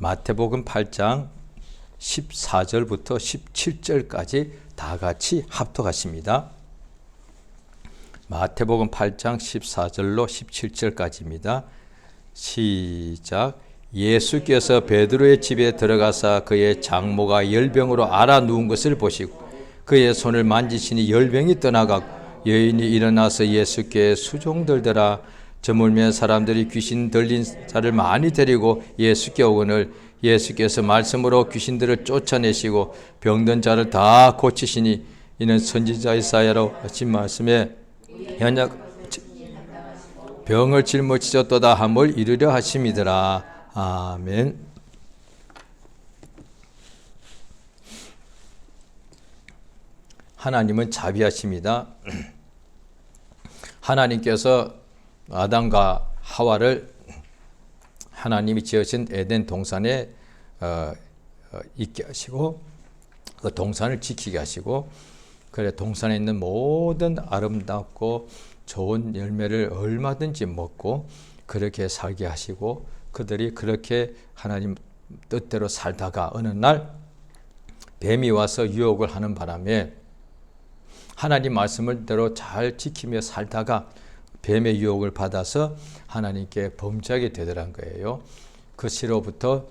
마태복음 8장 14절부터 17절까지 다 같이 합독하십니다. 마태복음 8장 14절로 17절까지입니다. 시작. 예수께서 베드로의 집에 들어가사 그의 장모가 열병으로 앓아 누운 것을 보시고 그의 손을 만지시니 열병이 떠나가고 여인이 일어나서 예수께 수종들더라. 저물며 사람들이 귀신 들린 자를 많이 데리고 예수께 오거늘 예수께서 말씀으로 귀신들을 쫓아내시고 병든 자를 다 고치시니 이는 선지자 이사야로 하신 말씀에 현약 병을 짊어지셨도다 함을 이루려 하심이더라. 아멘. 하나님은 자비하십니다. 하나님께서 아담과 하와를 하나님이 지으신 에덴 동산에 있게 하시고 그 동산을 지키게 하시고 그래 동산에 있는 모든 아름답고 좋은 열매를 얼마든지 먹고 그렇게 살게 하시고 그들이 그렇게 하나님 뜻대로 살다가 어느 날 뱀이 와서 유혹을 하는 바람에 하나님 말씀대로 잘 지키며 살다가 뱀의 유혹을 받아서 하나님께 범죄하게 되더란 거예요. 그 시로부터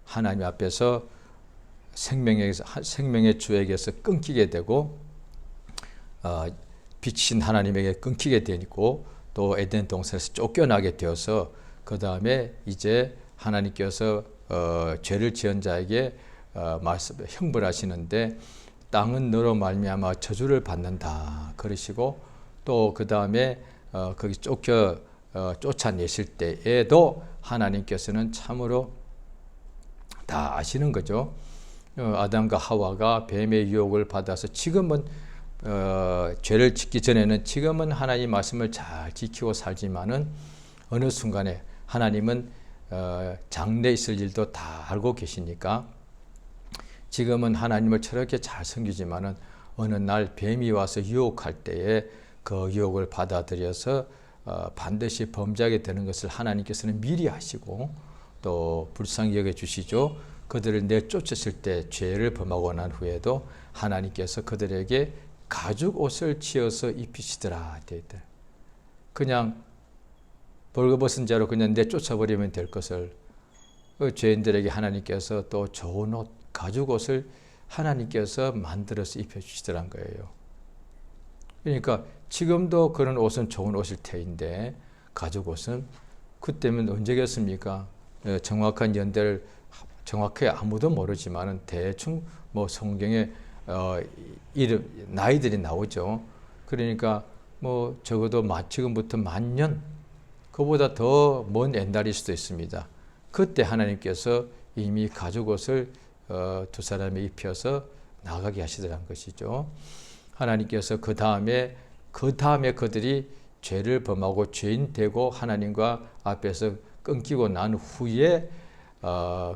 하나님 앞에서 생명의 주에게서 끊기게 되고 빛이신 하나님에게 끊기게 되고 또 에덴 동산에서 쫓겨나게 되어서 그 다음에 이제 하나님께서 죄를 지은 자에게 형벌하시는데 땅은 너로 말미암아 저주를 받는다 그러시고 또 그 다음에 거기 쫓아내실 때에도 하나님께서는 참으로 다 아시는 거죠. 아담과 하와가 뱀의 유혹을 받아서 지금은 죄를 짓기 전에는 지금은 하나님 말씀을 잘 지키고 살지만은 어느 순간에 하나님은 장래에 있을 일도 다 알고 계시니까 지금은 하나님을 저렇게 잘 섬기지만은 어느 날 뱀이 와서 유혹할 때에 그 유혹을 받아들여서 반드시 범죄하게 되는 것을 하나님께서는 미리 하시고 또 불쌍히 여겨주시죠. 그들을 내쫓으실 때 죄를 범하고 난 후에도 하나님께서 그들에게 가죽 옷을 지어서 입히시더라. 그냥 벌거벗은 자로 그냥 내쫓아버리면 될 것을 그 죄인들에게 하나님께서 또 좋은 옷, 가죽 옷을 하나님께서 만들어서 입혀주시더란 거예요. 그러니까 지금도 그런 옷은 좋은 옷일 테인데 가죽 옷은 그때면 언제겠습니까? 정확한 연대를 정확히 아무도 모르지만은 대충 뭐 성경에 이름 나이들이 나오죠. 그러니까 뭐 적어도 지금부터 만년 그보다 더 먼 옛날일 수도 있습니다. 그때 하나님께서 이미 가죽 옷을 두 사람이 입혀서 나가게 하시더란 것이죠. 하나님께서 그 다음에 그들이 죄를 범하고 죄인 되고 하나님과 앞에서 끊기고 난 후에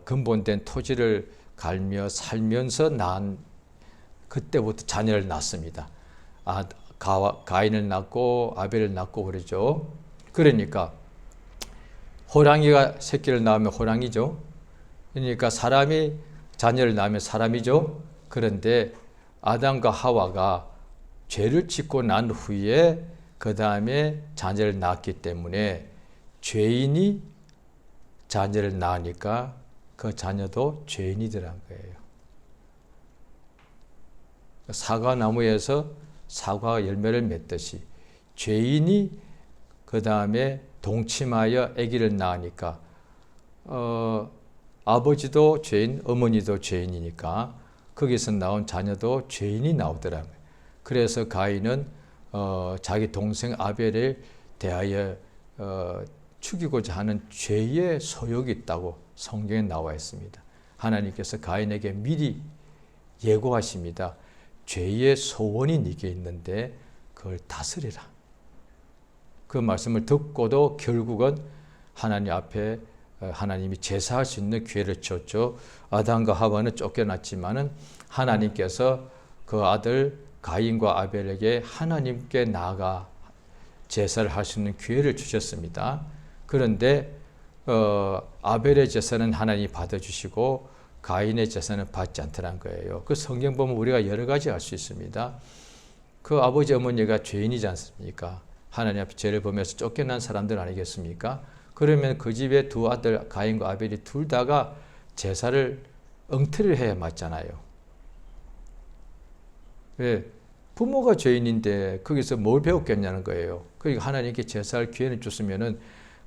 근본된 토지를 갈며 살면서 난 그때부터 자녀를 낳습니다. 가인을 낳고 아벨을 낳고 그러죠. 그러니까 호랑이가 새끼를 낳으면 호랑이죠. 그러니까 사람이 자녀를 낳으면 사람이죠. 그런데 아담과 하와가 죄를 짓고 난 후에 그 다음에 자녀를 낳았기 때문에 죄인이 자녀를 낳으니까 그 자녀도 죄인이더란 거예요. 사과나무에서 사과 열매를 맺듯이 죄인이 그 다음에 동침하여 아기를 낳으니까 아버지도 죄인, 어머니도 죄인이니까 거기서 나온 자녀도 죄인이 나오더라고요. 그래서 가인은 자기 동생 아벨을 대하여 죽이고자 하는 죄의 소욕이 있다고 성경에 나와 있습니다. 하나님께서 가인에게 미리 예고하십니다. 죄의 소원이 네게 있는데 그걸 다스리라. 그 말씀을 듣고도 결국은 하나님 앞에 하나님이 제사할 수 있는 기회를 줬죠. 아담과 하와는 쫓겨났지만은 하나님께서 그 아들 가인과 아벨에게 하나님께 나아가 제사를 할 수 있는 기회를 주셨습니다. 그런데 아벨의 제사는 하나님이 받아주시고 가인의 제사는 받지 않더란 거예요. 그 성경 보면 우리가 여러 가지 알 수 있습니다. 그 아버지 어머니가 죄인이지 않습니까? 하나님 앞에 죄를 범해서 쫓겨난 사람들 아니겠습니까? 그러면 그 집의 두 아들 가인과 아벨이 둘 다가 제사를 엉터리를 해야 맞잖아요. 왜? 부모가 죄인인데 거기서 뭘 배웠겠냐는 거예요. 그러니까 하나님께 제사할 기회를 줬으면은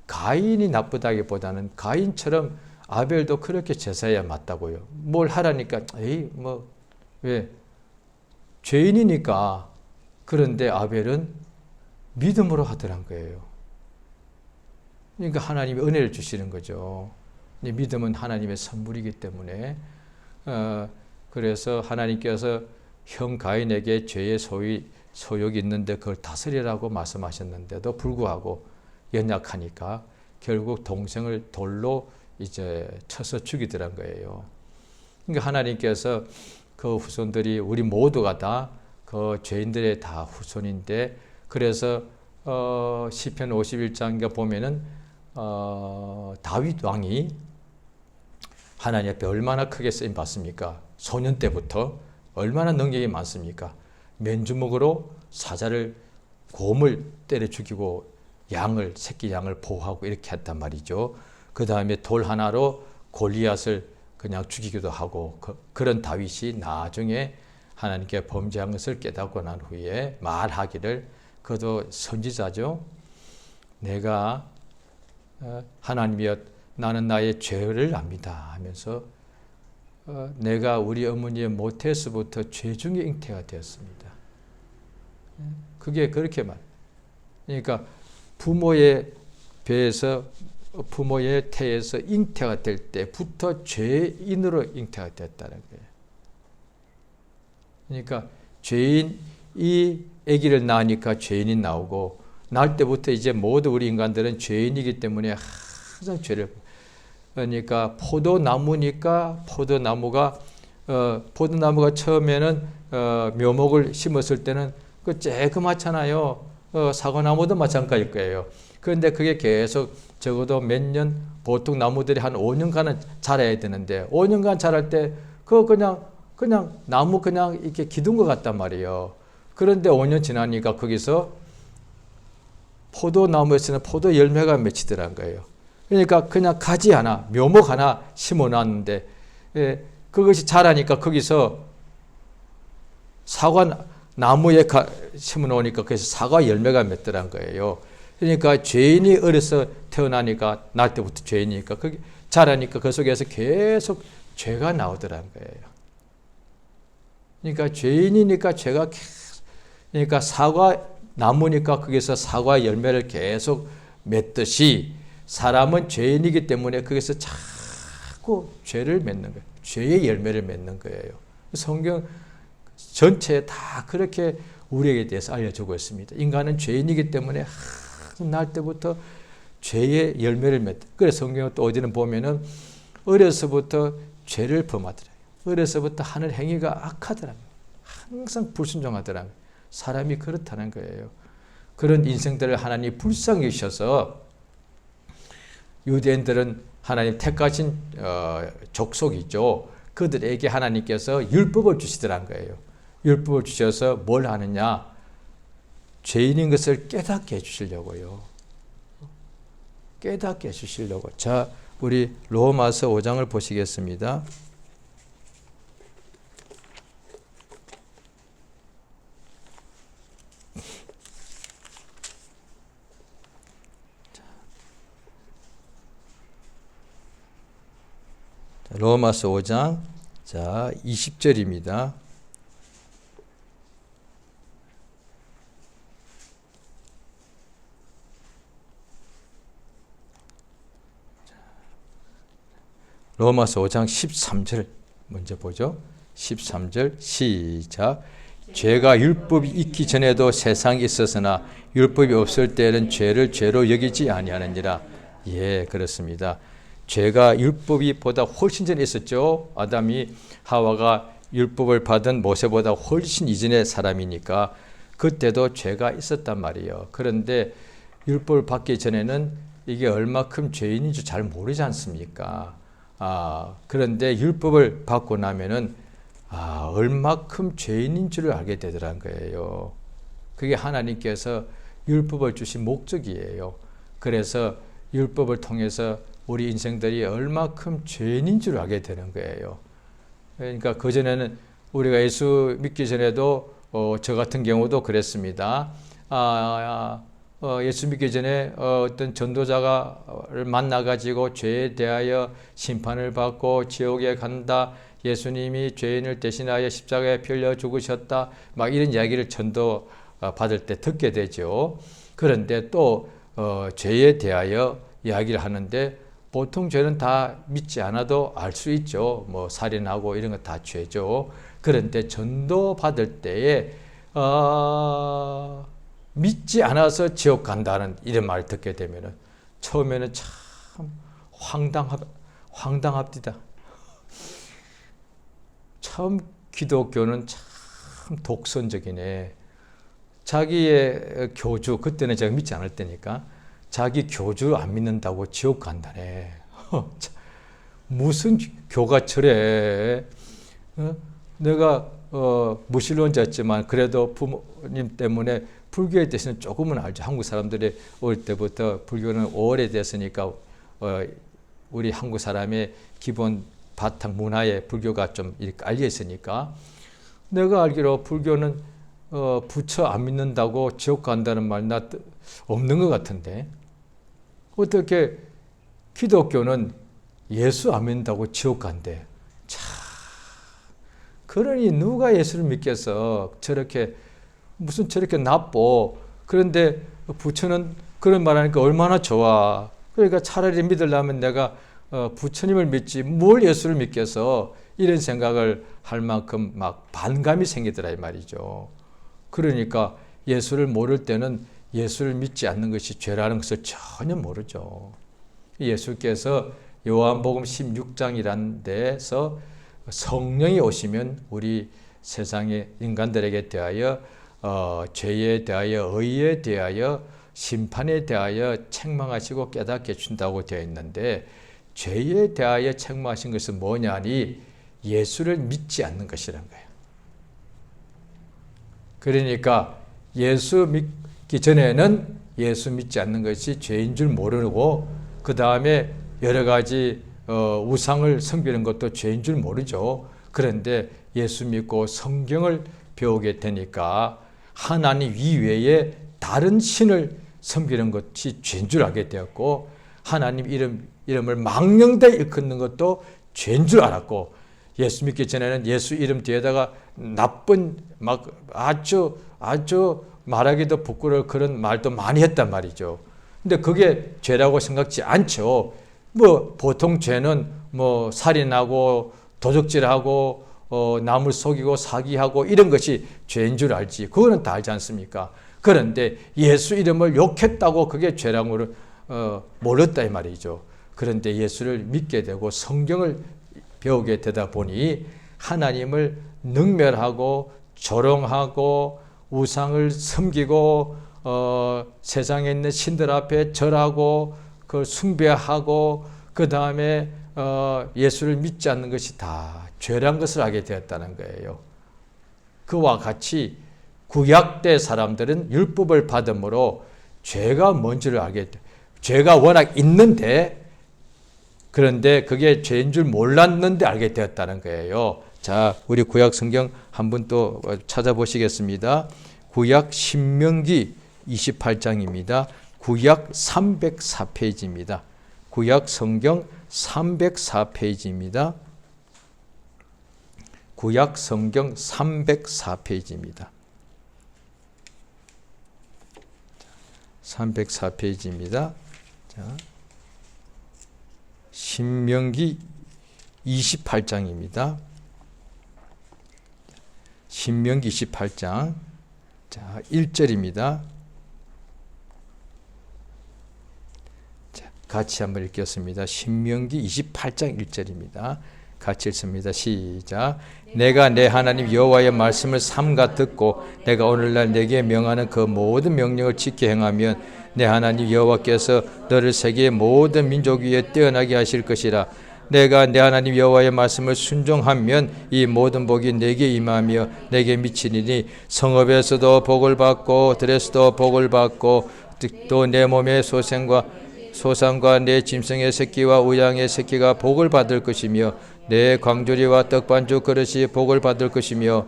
가인이 나쁘다기보다는 가인처럼 아벨도 그렇게 제사해야 맞다고요. 뭘 하라니까 에이 뭐 왜? 죄인이니까. 그런데 아벨은 믿음으로 하더란 거예요. 그러니까 하나님이 은혜를 주시는 거죠. 믿음은 하나님의 선물이기 때문에 그래서 하나님께서 형 가인에게 죄의 소욕이 있는데 그걸 다스리라고 말씀하셨는데도 불구하고 연약하니까 결국 동생을 돌로 이제 쳐서 죽이더란 거예요. 그러니까 하나님께서 그 후손들이 우리 모두가 다 그 죄인들의 다 후손인데 그래서 시편 51장에 보면은 다윗 왕이 하나님 앞에 얼마나 크게 쓰임 받습니까? 소년 때부터 얼마나 능력이 많습니까? 맨주먹으로 사자를 곰을 때려 죽이고 양을 새끼 양을 보호하고 이렇게 했단 말이죠. 그 다음에 돌 하나로 골리앗을 그냥 죽이기도 하고 그런 다윗이 나중에 하나님께 범죄한 것을 깨닫고 난 후에 말하기를 그도 선지자죠. 내가 하나님이여 나는 나의 죄를 압니다 하면서 내가 우리 어머니의 모태에서부터 죄 중에 잉태가 되었습니다. 그게 그렇게 말. 그러니까 부모의 배에서 부모의 태에서 잉태가 될 때부터 죄인으로 잉태가 됐다는 거예요. 그러니까 죄인이 아기를 낳으니까 죄인이 나오고 날 때부터 이제 모두 우리 인간들은 죄인이기 때문에 항상 죄를 그러니까 포도나무니까 포도나무가 처음에는 묘목을 심었을 때는 그 쬐그맣잖아요. 사과나무도 마찬가지일 거예요. 그런데 그게 계속 적어도 몇 년, 보통 나무들이 한 5년간은 자라야 되는데 5년간 자랄 때 그거 그냥 나무 그냥 이렇게 기둔 것 같단 말이에요. 그런데 5년 지나니까 거기서 포도나무에서는 포도 열매가 맺히더란 거예요. 그러니까 그냥 가지 하나, 묘목 하나 심어 놨는데 그것이 자라니까 거기서 사과 나무에 심어 놓으니까 그래서 사과 열매가 맺더란 거예요. 그러니까 죄인이 어려서 태어나니까 날 때부터 죄인이니까 그게 자라니까 그 속에서 계속 죄가 나오더란 거예요. 그러니까 죄인이니까 죄가 그러니까 사과 나무니까 거기서 사과 열매를 계속 맺듯이 사람은 죄인이기 때문에 거기서 자꾸 죄를 맺는 거예요. 죄의 열매를 맺는 거예요. 성경 전체에 다 그렇게 우리에게 대해서 알려주고 있습니다. 인간은 죄인이기 때문에 날 때부터 죄의 열매를 맺다. 그래서 성경은 또 어디는 보면은 어려서부터 죄를 범하더라. 어려서부터 하는 행위가 악하더라. 항상 불순종하더라. 사람이 그렇다는 거예요. 그런 인생들을 하나님이 불쌍히 여기셔서 유대인들은 하나님 택하신 족속이죠. 그들에게 하나님께서 율법을 주시더란 거예요. 율법을 주셔서 뭘 하느냐? 죄인인 것을 깨닫게 해주시려고요. 깨닫게 해주시려고. 자, 우리 로마서 5장을 보시겠습니다. 로마서 5장 자 20절입니다. 로마서 5장 13절 먼저 보죠. 13절 시작. 죄가 율법이 있기 전에도 세상에 있었으나 율법이 없을 때는 죄를 죄로 여기지 아니하느니라. 예, 그렇습니다. 죄가 율법이 보다 훨씬 전에 있었죠. 아담이 하와가 율법을 받은 모세보다 훨씬 이전의 사람이니까 그때도 죄가 있었단 말이에요. 그런데 율법을 받기 전에는 이게 얼마큼 죄인인 줄 잘 모르지 않습니까? 그런데 율법을 받고 나면은 얼마큼 죄인인 줄을 알게 되더라는 거예요. 그게 하나님께서 율법을 주신 목적이에요. 그래서 율법을 통해서 우리 인생들이 얼마큼 죄인인 줄 알게 되는 거예요. 그러니까 그전에는 우리가 예수 믿기 전에도 저 같은 경우도 그랬습니다. 예수 믿기 전에 어떤 전도자를 만나가지고 죄에 대하여 심판을 받고 지옥에 간다. 예수님이 죄인을 대신하여 십자가에 피 흘려 죽으셨다. 막 이런 이야기를 전도 받을 때 듣게 되죠. 그런데 또 죄에 대하여 이야기를 하는데 보통 죄는 다 믿지 않아도 알 수 있죠. 뭐 살인하고 이런 거 다 죄죠. 그런데 전도 받을 때에 믿지 않아서 지옥 간다는 이런 말을 듣게 되면은 처음에는 참 황당합니다. 참 기독교는 참 독선적이네. 자기의 교주, 그때는 제가 믿지 않을 때니까 자기 교주 안 믿는다고 지옥 간다네. 무슨 교가 저래. 내가 무신론자였지만 그래도 부모님 때문에 불교에 대해서는 조금은 알죠. 한국 사람들이 어릴 때부터 불교는 오래됐으니까 우리 한국 사람의 기본 바탕 문화에 불교가 좀 이렇게 알려 있으니까 내가 알기로 불교는 부처 안 믿는다고 지옥 간다는 말 나 없는 것 같은데 어떻게 기독교는 예수 안 믿는다고 지옥 간대. 참, 그러니 누가 예수를 믿겠어. 저렇게 무슨 저렇게 나빠. 그런데 부처는 그런 말하니까 얼마나 좋아. 그러니까 차라리 믿으려면 내가 부처님을 믿지 뭘 예수를 믿겠어. 이런 생각을 할 만큼 막 반감이 생기더라 이 말이죠. 그러니까 예수를 모를 때는 예수를 믿지 않는 것이 죄라는 것을 전혀 모르죠. 예수께서 요한복음 16장이라는 데서 성령이 오시면 우리 세상의 인간들에게 대하여 죄에 대하여 의에 대하여 심판에 대하여 책망하시고 깨닫게 준다고 되어 있는데 죄에 대하여 책망하신 것은 뭐냐니 예수를 믿지 않는 것이라는 거예요. 그러니까 예수 믿기 전에는 예수 믿지 않는 것이 죄인 줄 모르고 그 다음에 여러 가지 우상을 섬기는 것도 죄인 줄 모르죠. 그런데 예수 믿고 성경을 배우게 되니까 하나님 이외에 다른 신을 섬기는 것이 죄인 줄 알게 되었고 하나님 이름을 망령되이 일컫는 것도 죄인 줄 알았고 예수 믿기 전에는 예수 이름 뒤에다가 나쁜 막 아주 말하기도 부끄러울 그런 말도 많이 했단 말이죠. 근데 그게 죄라고 생각지 않죠. 뭐 보통 죄는 뭐 살인하고 도적질하고 남을 속이고 사기하고 이런 것이 죄인 줄 알지. 그거는 다 알지 않습니까? 그런데 예수 이름을 욕했다고 그게 죄라고 몰랐다 이 말이죠. 그런데 예수를 믿게 되고 성경을 배우게 되다 보니 하나님을 능멸하고 조롱하고 우상을 섬기고 세상에 있는 신들 앞에 절하고 그걸 숭배하고 그 다음에 예수를 믿지 않는 것이 다 죄란 것을 알게 되었다는 거예요. 그와 같이 구약 때 사람들은 율법을 받음으로 죄가 뭔지를 알게 돼. 죄가 워낙 있는데 그런데 그게 죄인 줄 몰랐는데 알게 되었다는 거예요. 자, 우리 구약 성경 한번 또 찾아보시겠습니다. 구약 신명기 28장입니다. 구약 304페이지입니다. 구약 성경 304페이지입니다. 구약 성경 304페이지입니다. 304페이지입니다. 자, 신명기 28장입니다. 신명기 28장 자 1절입니다. 자, 같이 한번 읽겠습니다. 신명기 28장 1절입니다. 같이 읽습니다. 시작. 내가 내 하나님 여호와의 말씀을 삼가 듣고 내가 오늘날 내게 명하는 그 모든 명령을 지켜 행하면 내 하나님 여호와께서 너를 세계의 모든 민족 위에 뛰어나게 하실 것이라. 내가 내 하나님 여호와의 말씀을 순종하면 이 모든 복이 내게 임하며 내게 미치리니 성읍에서도 복을 받고 들에서도 복을 받고 또 내 몸의 소산과 내 짐승의 새끼와 우양의 새끼가 복을 받을 것이며 내 광주리와 떡반죽 그릇이 복을 받을 것이며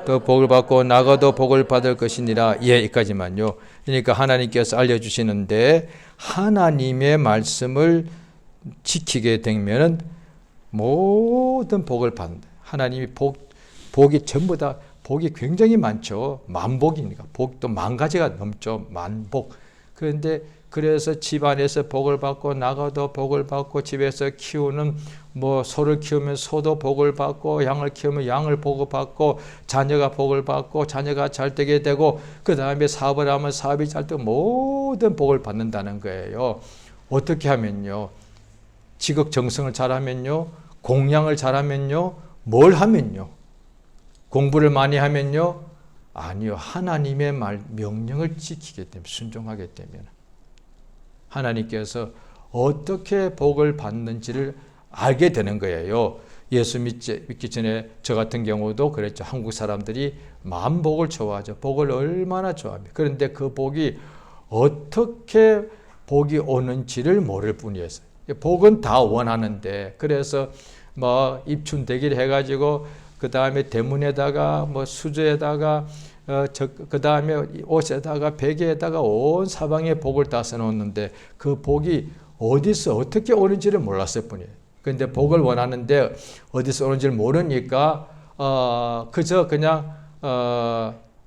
또 복을 받고 나가도 복을 받을 것이니라. 예, 여기까지만요. 그러니까 하나님께서 알려주시는데 하나님의 말씀을 지키게 되면 모든 복을 받는다. 하나님이 복이 전부 다 복이 굉장히 많죠. 만복이니까 복도 10,000가지가 넘죠. 만복. 그런데 그래서 집안에서 복을 받고 나가도 복을 받고 집에서 키우는 소를 키우면 소도 복을 받고 양을 키우면 양을 복을 받고 자녀가 복을 받고 자녀가 잘 되게 되고 그 다음에 사업을 하면 사업이 잘 되고 모든 복을 받는다는 거예요. 어떻게 하면요? 지극정성을 잘하면요? 공양을 잘하면요? 뭘 하면요? 공부를 많이 하면요? 아니요. 하나님의 명령을 지키게 되면 순종하게 되면 하나님께서 어떻게 복을 받는지를 알게 되는 거예요. 예수 믿기 전에 저 같은 경우도 그랬죠. 한국 사람들이 만복을 좋아하죠. 복을 얼마나 좋아합니까? 그런데 그 복이 어떻게 복이 오는지를 모를 뿐이었어요. 복은 다 원하는데 그래서 입춘대기를 해가지고 그 다음에 대문에다가 수저에다가 그 다음에 옷에다가 베개에다가 온 사방에 복을 다 써놓는데 그 복이 어디서 어떻게 오는지를 몰랐을 뿐이에요. 그런데 복을 원하는데 어디서 오는지를 모르니까 그저 그냥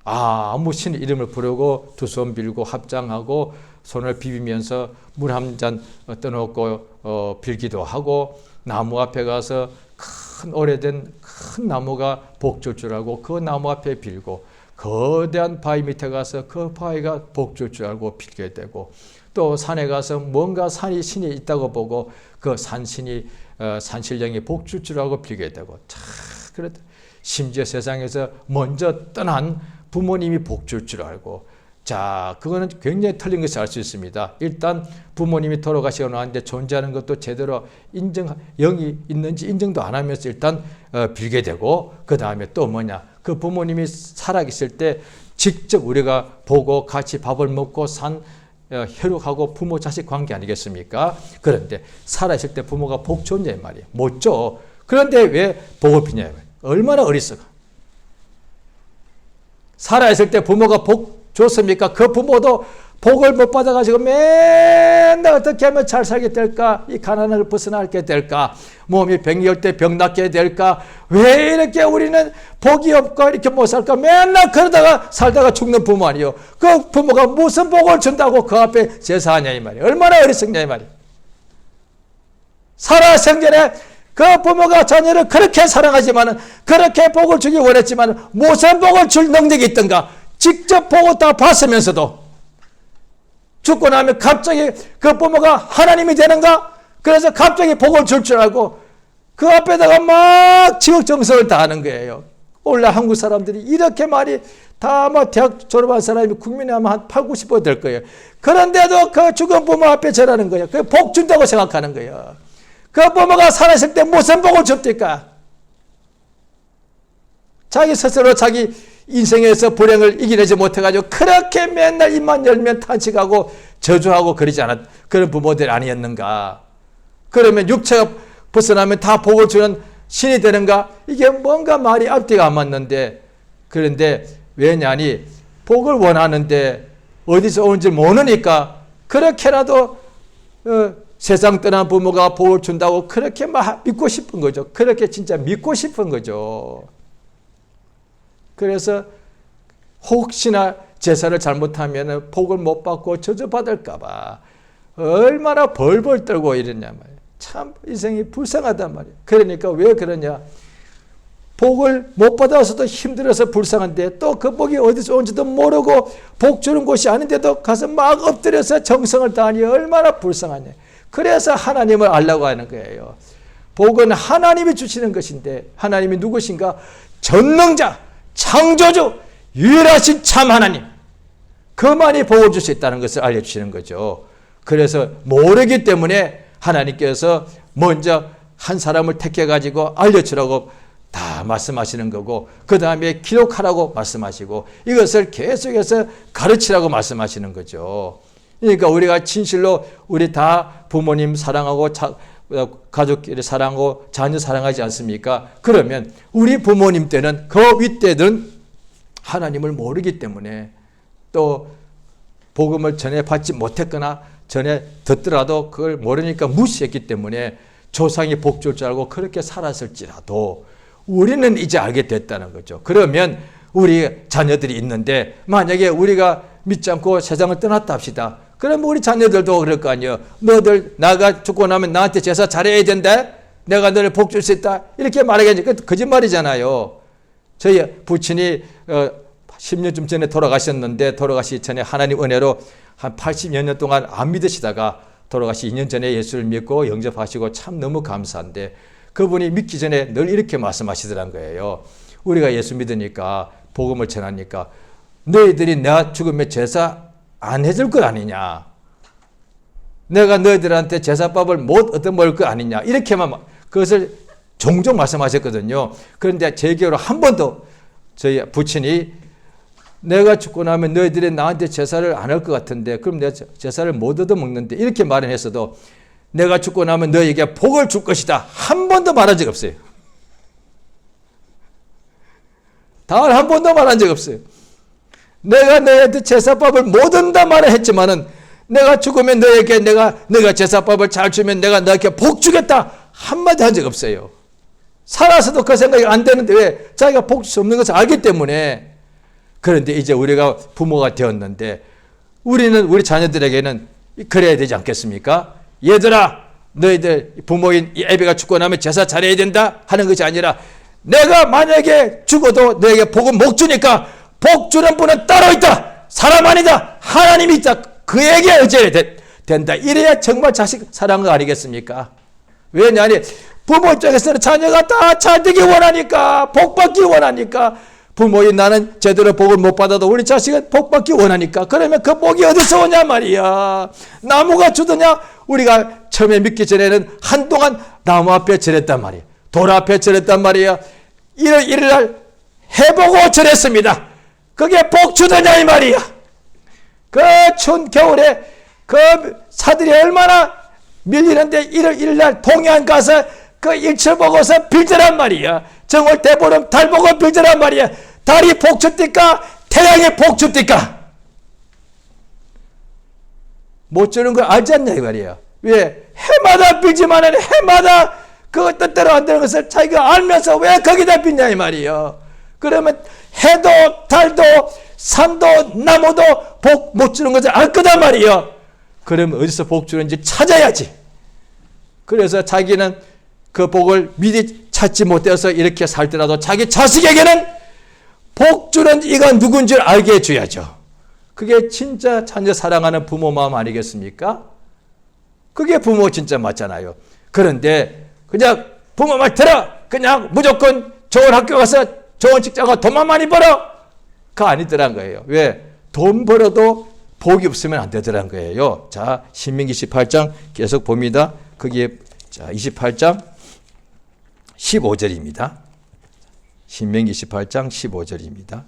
아무 신 이름을 부르고 두 손 빌고 합장하고 손을 비비면서 물 한 잔 떠놓고 빌기도 하고 나무 앞에 가서 큰 오래된 큰 나무가 복 줄 줄 알고 그 나무 앞에 빌고 거대한 바위 밑에 가서 그 바위가 복 줄 줄 알고 빌게 되고 또 산에 가서 뭔가 신이 있다고 보고 그 산신이 산신령이 복 줄 줄 알고 빌게 되고 그래도 심지어 세상에서 먼저 떠난 부모님이 복 줄 줄 알고 자, 그거는 굉장히 틀린 것을 알 수 있습니다. 일단 부모님이 돌아가시고 나는데 존재하는 것도 제대로 영이 있는지 인정도 안 하면서 일단 빌게 되고 그 다음에 또 그 부모님이 살아계실 때 직접 우리가 보고 같이 밥을 먹고 혈육하고 부모 자식 관계 아니겠습니까? 그런데 살아있을 때 부모가 복 줬냐 말이에요. 못 줘. 그런데 왜 복을 비냐 말이에요. 얼마나 어리석어. 살아있을 때 부모가 복 줬습니까? 그 부모도 복을 못 받아가지고 맨날 어떻게 하면 잘 살게 될까? 이 가난을 벗어나게 될까? 몸이 병이 올 때 병 낫게 될까? 왜 이렇게 우리는 복이 없고 이렇게 못 살까? 맨날 그러다가 살다가 죽는 부모 아니요. 그 부모가 무슨 복을 준다고 그 앞에 제사하냐 이 말이에요. 얼마나 어리석냐 이 말이에요. 살아 생전에 그 부모가 자녀를 그렇게 사랑하지만은 그렇게 복을 주기 원했지만은 무슨 복을 줄 능력이 있던가? 직접 보고 다 봤으면서도 죽고 나면 갑자기 그 부모가 하나님이 되는가? 그래서 갑자기 복을 줄 줄 알고 그 앞에다가 막 지극정성을 다하는 거예요. 원래 한국 사람들이 이렇게 말이 다 대학 졸업한 사람이 국민에 아마 한 8, 90% 될 거예요. 그런데도 그 죽은 부모 앞에 절하는 거예요. 그 복 준다고 생각하는 거예요. 그 부모가 살았을 때 무슨 복을 줍니까? 자기 스스로 자기 인생에서 불행을 이겨내지 못해가지고 그렇게 맨날 입만 열면 탄식하고 저주하고 그러지 않았 그런 부모들이 아니었는가? 그러면 육체가 벗어나면 다 복을 주는 신이 되는가? 이게 뭔가 말이 앞뒤가 안 맞는데 그런데 왜냐니 복을 원하는데 어디서 오는지 모르니까 그렇게라도 세상 떠난 부모가 복을 준다고 그렇게 막 믿고 싶은 거죠. 그렇게 진짜 믿고 싶은 거죠. 그래서 혹시나 제사를 잘못하면 복을 못 받고 저주받을까 봐 얼마나 벌벌 떨고 이러냐 말이에요. 참 인생이 불쌍하단 말이에요. 그러니까 왜 그러냐. 복을 못 받아서도 힘들어서 불쌍한데 또 그 복이 어디서 온지도 모르고 복 주는 곳이 아닌데도 가서 막 엎드려서 정성을 다하니 얼마나 불쌍하냐. 그래서 하나님을 알려고 하는 거예요. 복은 하나님이 주시는 것인데 하나님이 누구신가? 전능자, 창조주, 유일하신 참 하나님. 그만이 복을 줄 수 있다는 것을 알려주시는 거죠. 그래서 모르기 때문에 하나님께서 먼저 한 사람을 택해가지고 알려주라고 다 말씀하시는 거고, 그 다음에 기록하라고 말씀하시고, 이것을 계속해서 가르치라고 말씀하시는 거죠. 그러니까 우리가 진실로 우리 다 부모님 사랑하고 가족끼리 사랑하고 자녀 사랑하지 않습니까? 그러면 우리 부모님 때는, 그 윗때는 하나님을 모르기 때문에, 또 복음을 전에 받지 못했거나 전에 듣더라도 그걸 모르니까 무시했기 때문에 조상이 복 줄 줄 알고 그렇게 살았을지라도 우리는 이제 알게 됐다는 거죠. 그러면 우리 자녀들이 있는데 만약에 우리가 믿지 않고 세상을 떠났다 합시다. 그러면 우리 자녀들도 그럴 거 아니에요. 너들 나가 죽고 나면 나한테 제사 잘해야 된다. 내가 너를 복 줄 수 있다. 이렇게 말하겠지. 그 거짓말이잖아요. 저희 부친이 10년쯤 전에 돌아가셨는데, 돌아가시기 전에 하나님 은혜로 한 80여 년 동안 안 믿으시다가 돌아가시 2년 전에 예수를 믿고 영접하시고 참 너무 감사한데, 그분이 믿기 전에 늘 이렇게 말씀하시더란 거예요. 우리가 예수 믿으니까, 복음을 전하니까 너희들이 내가 죽으면 제사 안 해줄 것 아니냐, 내가 너희들한테 제사밥을 못 얻어먹을 것 아니냐, 이렇게만 그것을 종종 말씀하셨거든요. 그런데 제 기억으로 한 번도 저희 부친이 내가 죽고 나면 너희들이 나한테 제사를 안 할 것 같은데 그럼 내가 제사를 못 얻어먹는데, 이렇게 말은 했어도 내가 죽고 나면 너희에게 복을 줄 것이다, 한 번도 말한 적 없어요. 단 한 번도 말한 적 없어요. 내가 너희한테 제사밥을 못 얻는다 말을 했지만은, 내가 죽으면 너희에게 내가 제사밥을 잘 주면 내가 너에게 복 주겠다, 한마디 한 적 없어요. 살아서도 그 생각이 안 되는데, 왜? 자기가 복 줄 수 없는 것을 알기 때문에. 그런데 이제 우리가 부모가 되었는데 우리는 우리 자녀들에게는 그래야 되지 않겠습니까? 얘들아, 너희들 부모인 이 애비가 죽고 나면 제사 잘해야 된다 하는 것이 아니라, 내가 만약에 죽어도 너에게 복은 못 주니까 복 주는 분은 따로 있다, 사람 아니다, 하나님이 있다, 그에게 의지해야 된다. 이래야 정말 자식 사랑은 아니겠습니까? 왜냐하니 부모 입장에서는 자녀가 다 잘 되기 원하니까, 복 받기 원하니까. 부모인 나는 제대로 복을 못 받아도 우리 자식은 복 받기 원하니까. 그러면 그 복이 어디서 오냐 말이야. 나무가 주더냐? 우리가 처음에 믿기 전에는 한동안 나무 앞에 절했단 말이야. 돌 앞에 절했단 말이야. 일요일날 해보고 절했습니다. 그게 복 주더냐 이 말이야. 그 추운 겨울에 그 사들이 얼마나 밀리는데 일요일날 동해안 가서 그 일출 보고서 빌더란 말이야. 정월 대보름 달 보고 빌더란 말이야. 달이 복 줍니까? 태양이 복 줍니까? 못 주는 걸 알지 않냐 이 말이야. 왜? 해마다 빌지만은 해마다 그 뜻대로 안 되는 것을 자기가 알면서 왜 거기다 빌냐 이 말이야. 그러면 해도 달도 산도 나무도 복 못 주는 것을 알 거단 말이야. 그러면 어디서 복 주는지 찾아야지. 그래서 자기는 그 복을 미리 찾지 못해서 이렇게 살더라도 자기 자식에게는 복 주는 이가 누군지 알게 해줘야죠. 그게 진짜 자녀 사랑하는 부모 마음 아니겠습니까? 그게 부모 진짜 맞잖아요. 그런데 그냥 부모 말 들어, 그냥 무조건 좋은 학교 가서 좋은 직장 가서 돈만 많이 벌어, 그거 아니더란 거예요. 왜? 돈 벌어도 복이 없으면 안 되더란 거예요. 자, 신명기 18장 계속 봅니다. 거기에 자 28장 15절입니다. 신명기 18장 15절입니다.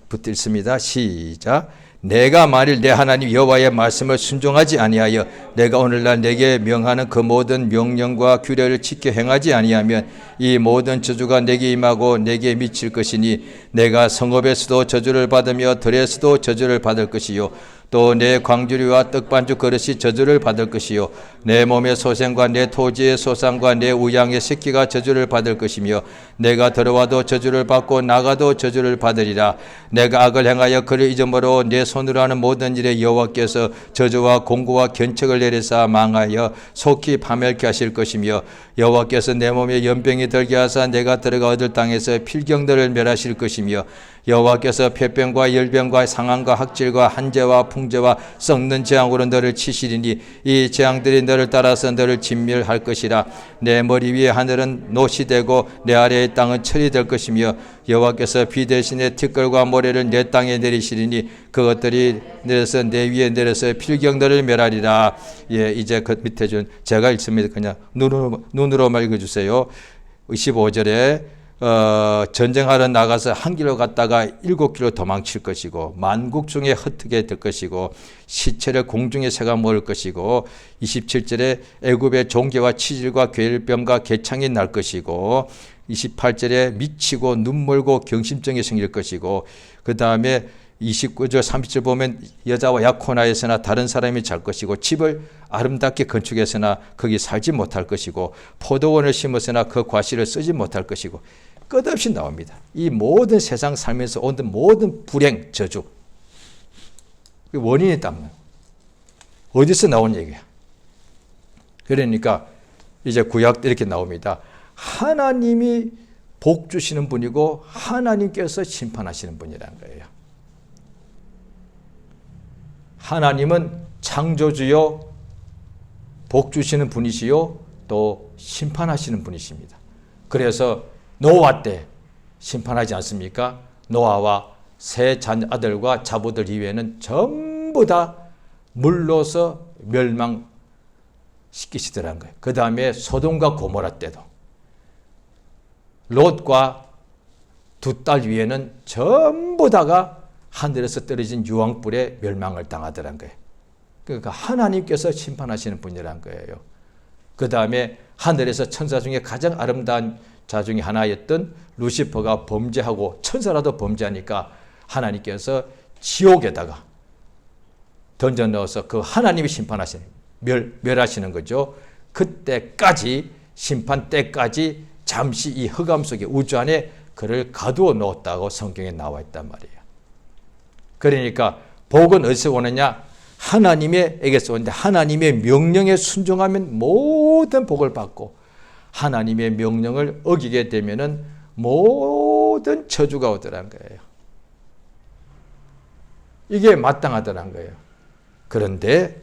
붙들습니다. 시작. 내가 만일 내 하나님 여호와의 말씀을 순종하지 아니하여 내가 오늘날 내게 명하는 그 모든 명령과 규례를 지켜 행하지 아니하면 이 모든 저주가 내게 임하고 내게 미칠 것이니 내가 성읍에서도 저주를 받으며 들에서도 저주를 받을 것이요 또 내 광주리와 떡반죽 그릇이 저주를 받을 것이요 내 몸의 소생과 내 토지의 소산과 내 우양의 새끼가 저주를 받을 것이며 내가 들어와도 저주를 받고 나가도 저주를 받으리라. 내가 악을 행하여 그를 잊어버려 내 손으로 하는 모든 일에 여호와께서 저주와 공고와 견책을 내리사 망하여 속히 파멸케 하실 것이며 여호와께서 내 몸에 연병이 들게 하사 내가 들어가 얻을 땅에서 필경들을 멸하실 것이며 여호와께서 폐병과 열병과 상함과 학질과 한재와 풍재와 썩는 재앙으로 너를 치시리니 이 재앙들이 너를 따라서 너를 진멸할 것이라. 내 머리 위에 하늘은 놋이 되고 내 아래의 땅은 철이 될 것이며 여호와께서 비 대신에 티끌과 모래를 내 땅에 내리시리니 그것들이 내려서 내 위에 내려서 필경 너를 멸하리라. 예, 이제 그 밑에 준 제가 읽습니다. 그냥 눈으로만 읽어주세요. 15절에 전쟁하러 나가서 한 길로 갔다가 7길로 도망칠 것이고 만국 중에 흩트게 될 것이고 시체를 공중에 새가 먹을 것이고 27절에 애굽의 종괴와 치질과 괴일병과 개창이 날 것이고 28절에 미치고 눈멀고 경심증이 생길 것이고 그 다음에 29절 30절 보면 여자와 약혼하였으나 다른 사람이 잘 것이고 집을 아름답게 건축했으나 거기 살지 못할 것이고 포도원을 심었으나 그 과실을 쓰지 못할 것이고 끝없이 나옵니다. 이 모든 세상 살면서 온 모든 불행, 저주 원인이 있다면 어디서 나온 얘기야? 그러니까 이제 구약 이렇게 나옵니다. 하나님이 복 주시는 분이고 하나님께서 심판하시는 분이라는 거예요. 하나님은 창조주요 복 주시는 분이시요 또 심판하시는 분이십니다. 그래서 노아 때 심판하지 않습니까? 노아와 세 아들과 자부들 이외에는 전부 다 물로서 멸망시키시더라는 거예요. 그 다음에 소돔과 고모라 때도 롯과 두 딸 위에는 전부 다가 하늘에서 떨어진 유황불에 멸망을 당하더란 거예요. 그러니까 하나님께서 심판하시는 분이란 거예요. 그 다음에 하늘에서 천사 중에 가장 아름다운 자 중에 하나였던 루시퍼가 범죄하고 천사라도 범죄하니까 하나님께서 지옥에다가 던져 넣어서 그 하나님이 심판하시는 멸하시는 거죠. 그때까지 심판 때까지 잠시 이 흑암 속에 우주 안에 그를 가두어 놓았다고 성경에 나와 있단 말이에요. 그러니까 복은 어디서 오느냐? 하나님에게서 오는데 하나님의 명령에 순종하면 모든 복을 받고 하나님의 명령을 어기게 되면은 모든 저주가 오더란 거예요. 이게 마땅하더란 거예요. 그런데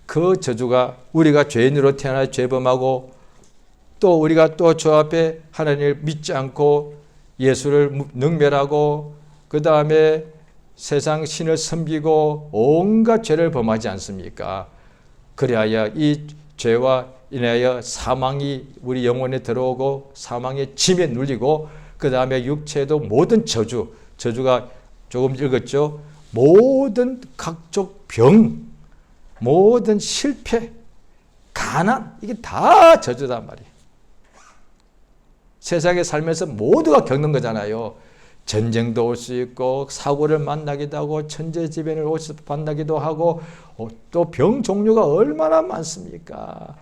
그 저주가 우리가 죄인으로 태어나 죄범하고 또 우리가 또 저 앞에 하나님을 믿지 않고 예수를 능멸하고 그 다음에 세상 신을 섬기고 온갖 죄를 범하지 않습니까? 그리하여 이 죄와 인하여 사망이 우리 영혼에 들어오고 사망의 짐에 눌리고 그 다음에 육체도 모든 저주가 조금 읽었죠. 모든 각종 병, 모든 실패, 가난 이게 다 저주단 말이에요. 세상에 살면서 모두가 겪는 거잖아요. 전쟁도 올 수 있고 사고를 만나기도 하고 천재지변을 만나기도 하고 또 병 종류가 얼마나 많습니까?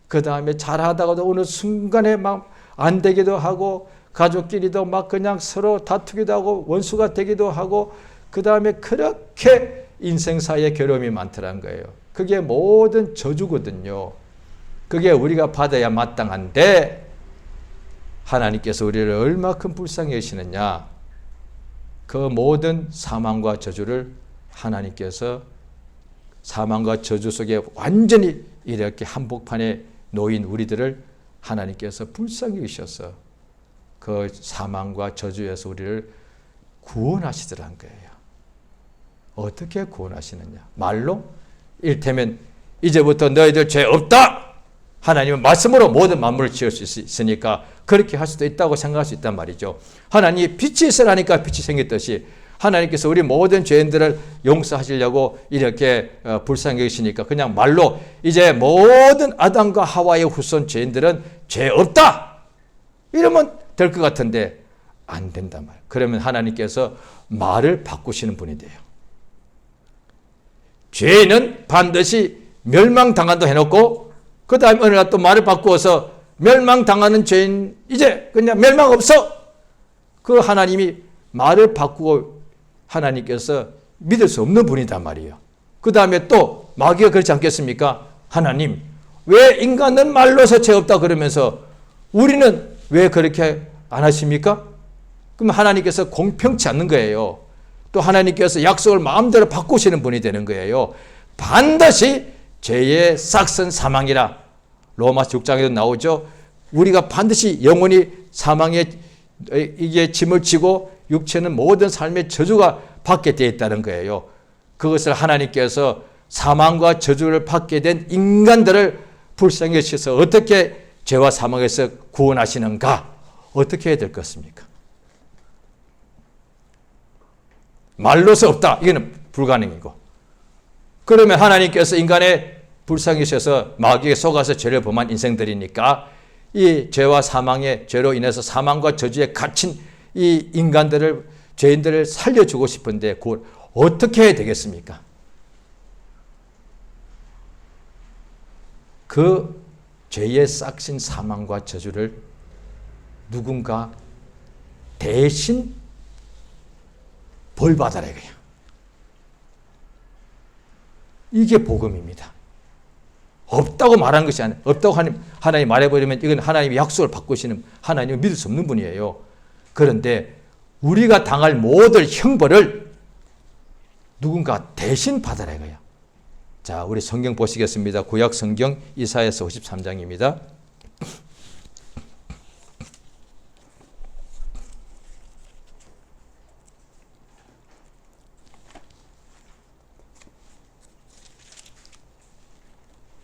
그 다음에 잘하다가도 어느 순간에 막 안 되기도 하고 가족끼리도 막 그냥 서로 다투기도 하고 원수가 되기도 하고 그 다음에 그렇게 인생사에 괴로움이 많더라는 거예요. 그게 모든 저주거든요. 그게 우리가 받아야 마땅한데 하나님께서 우리를 얼마큼 불쌍히 여기시느냐. 그 모든 사망과 저주를 하나님께서 사망과 저주 속에 완전히 이렇게 한복판에 놓인 우리들을 하나님께서 불쌍히 여기셔서 그 사망과 저주에서 우리를 구원하시더란 거예요. 어떻게 구원하시느냐? 말로? 이를테면 이제부터 너희들 죄 없다! 하나님은 말씀으로 모든 만물을 지을 수 있으니까 그렇게 할 수도 있다고 생각할 수 있단 말이죠. 하나님이 빛이 있으라니까 빛이 생겼듯이 하나님께서 우리 모든 죄인들을 용서하시려고 이렇게 불쌍히 여기시니까 그냥 말로 이제 모든 아담과 하와의 후손 죄인들은 죄 없다! 이러면 될 것 같은데 안 된단 말이에요. 그러면 하나님께서 말을 바꾸시는 분이 돼요. 죄는 반드시 멸망당한다 해놓고 그 다음에 어느 날 또 말을 바꾸어서 멸망당하는 죄인 이제 그냥 멸망 없어. 그 하나님이 말을 바꾸고 하나님께서 믿을 수 없는 분이단 말이에요. 그 다음에 또 마귀가 그렇지 않겠습니까? 하나님 왜 인간은 말로서 죄 없다 그러면서 우리는 왜 그렇게 안 하십니까? 그럼 하나님께서 공평치 않는 거예요. 또 하나님께서 약속을 마음대로 바꾸시는 분이 되는 거예요. 반드시 죄의 싹은 사망이라. 로마서 6장에도 나오죠. 우리가 반드시 영원히 사망의 이게 짐을 지고 육체는 모든 삶의 저주가 받게 되어 있다는 거예요. 그것을 하나님께서 사망과 저주를 받게 된 인간들을 불쌍히 여기셔서 어떻게 죄와 사망에서 구원하시는가? 어떻게 해야 될 것입니까? 말로서 없다. 이거는 불가능이고. 그러면 하나님께서 인간의 불쌍히 여기셔서 마귀에 속아서 죄를 범한 인생들이니까 이 죄와 사망의 죄로 인해서 사망과 저주에 갇힌 이 인간들을, 죄인들을 살려주고 싶은데 그걸 어떻게 해야 되겠습니까? 그 죄의 싹신 사망과 저주를 누군가 대신 벌받아라 이거야. 이게 복음입니다. 없다고 말하는 것이 아니에요. 없다고 하나님 말해버리면 이건 하나님이 약속을 바꾸시는, 하나님을 믿을 수 없는 분이에요. 그런데 우리가 당할 모든 형벌을 누군가 대신 받아라 이거야. 자, 우리 성경 보시겠습니다. 구약 성경 이사야서 53장입니다.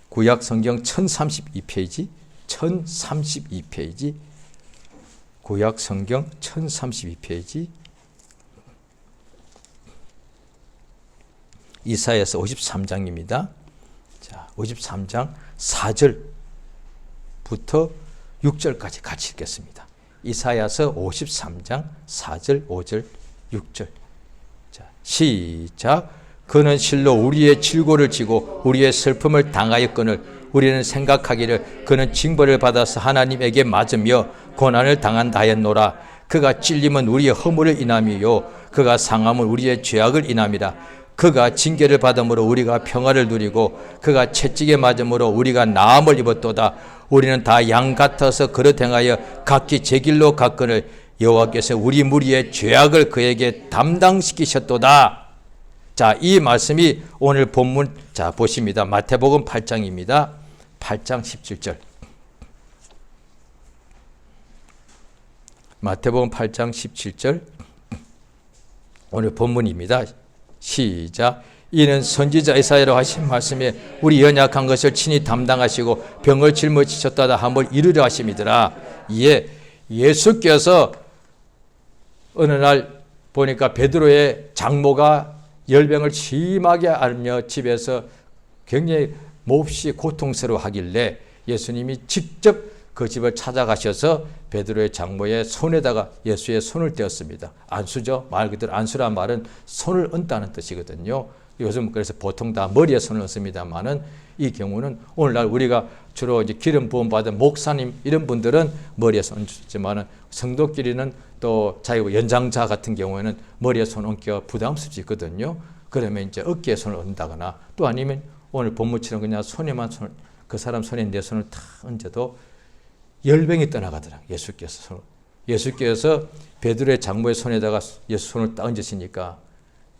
구약 성경 1032페이지, 1032페이지, 구약 성경 1032페이지, 이사야서 53장입니다. 자, 53장 4절부터 6절까지 같이 읽겠습니다. 이사야서 53장 4절, 5절, 6절. 자, 시작. 그는 실로 우리의 질고를 지고 우리의 슬픔을 당하였거늘 우리는 생각하기를 그는 징벌을 받아서 하나님에게 맞으며 고난을 당한다 하였노라. 그가 찔림은 우리의 허물을 인함이요 그가 상함은 우리의 죄악을 인함이라. 그가 징계를 받음으로 우리가 평화를 누리고 그가 채찍에 맞음으로 우리가 나음을 입었도다. 우리는 다 양 같아서 그릇 행하여 각기 제 길로 갔거늘 여호와께서 우리 무리의 죄악을 그에게 담당시키셨도다. 자, 이 말씀이 오늘 본문, 자, 보십니다. 마태복음 8장입니다. 8장 17절. 마태복음 8장 17절. 오늘 본문입니다. 시작. 이는 선지자 이사야로 하신 말씀에 우리 연약한 것을 친히 담당하시고 병을 짊어지셨다다 함을 이루려 하심이더라. 이에 예수께서 어느 날 보니까 베드로의 장모가 열병을 심하게 앓며 집에서 굉장히 몹시 고통스러워하길래 예수님이 직접 그 집을 찾아가셔서 베드로의 장모의 손에다가 예수의 손을 떼었습니다. 안수죠. 말 그대로 안수란 말은 손을 얹다는 뜻이거든요. 요즘 그래서 보통 다 머리에 손을 얹습니다만은 이 경우는 오늘날 우리가 주로 이제 기름 부음 받은 목사님 이런 분들은 머리에 손 얹지만은 성도끼리는 또 자기 연장자 같은 경우에는 머리에 손 얹기가 부담스럽지 있거든요. 그러면 이제 어깨에 손을 얹다거나 또 아니면 오늘 본문처럼 그냥 손에만 손을, 그 사람 손에 내 손을 탁 얹어도 열병이 떠나가더라. 예수께서 베드로의 장모의 손에다가 예수 손을 딱 얹으시니까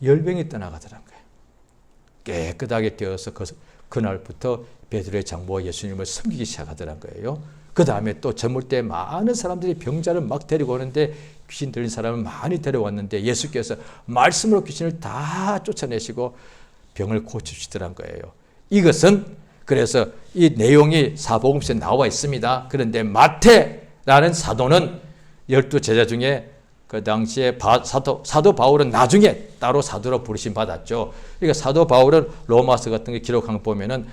열병이 떠나가더라는 거예요. 깨끗하게 되어서 그날부터 베드로의 장모가 예수님을 섬기기 시작하더란 거예요. 그 다음에 또 저물 때 많은 사람들이 병자를 막 데리고 오는데 귀신 들린 사람을 많이 데려왔는데 예수께서 말씀으로 귀신을 다 쫓아내시고 병을 고치시더란 거예요. 이것은 그래서 이 내용이 사복음서에 나와 있습니다. 그런데 마태라는 사도는 12제자 중에 그 당시에 사도 바울은 나중에 따로 사도로 부르심 받았죠. 그러니까 사도 바울은 로마서 같은 거 기록한 거 보면은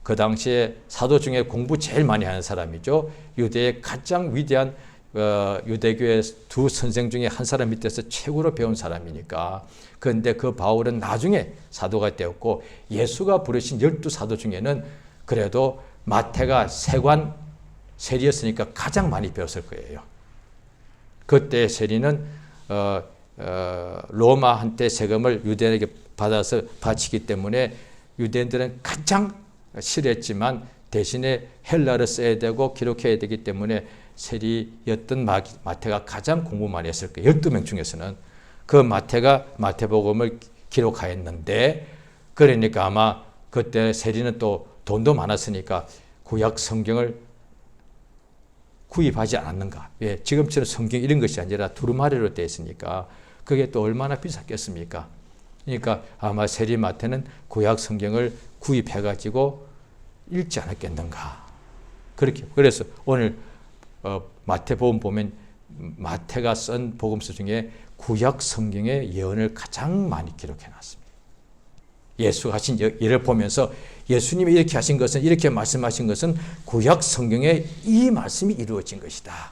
그 당시에 사도 중에 공부 제일 많이 하는 사람이죠. 유대의 가장 위대한 유대교의 두 선생 중에 한 사람 밑에서 최고로 배운 사람이니까. 그런데 그 바울은 나중에 사도가 되었고 예수가 부르신 12사도 중에는 그래도 마태가 세관 세리였으니까 가장 많이 배웠을 거예요. 그때 세리는 로마한테 세금을 유대인에게 받아서 바치기 때문에 유대인들은 가장 싫어했지만 대신에 헬라를 써야 되고 기록해야 되기 때문에 세리였던 마태가 가장 공부 많이 했을 거예요. 12명 중에서는. 그 마태가 마태복음을 기록하였는데, 그러니까 아마 그때 세리는 또 돈도 많았으니까 구약 성경을 구입하지 않았는가. 예, 지금처럼 성경 이런 것이 아니라 두루마리로 되어 있으니까 그게 또 얼마나 비쌌겠습니까? 그러니까 아마 세리 마태는 구약 성경을 구입해가지고 읽지 않았겠는가. 그렇게. 그래서 오늘 마태복음 보면 마태가 쓴 복음서 중에 구약 성경의 예언을 가장 많이 기록해 놨습니다. 예수가 하신 일을 보면서 예수님이 이렇게 하신 것은, 이렇게 말씀하신 것은 구약 성경에 이 말씀이 이루어진 것이다.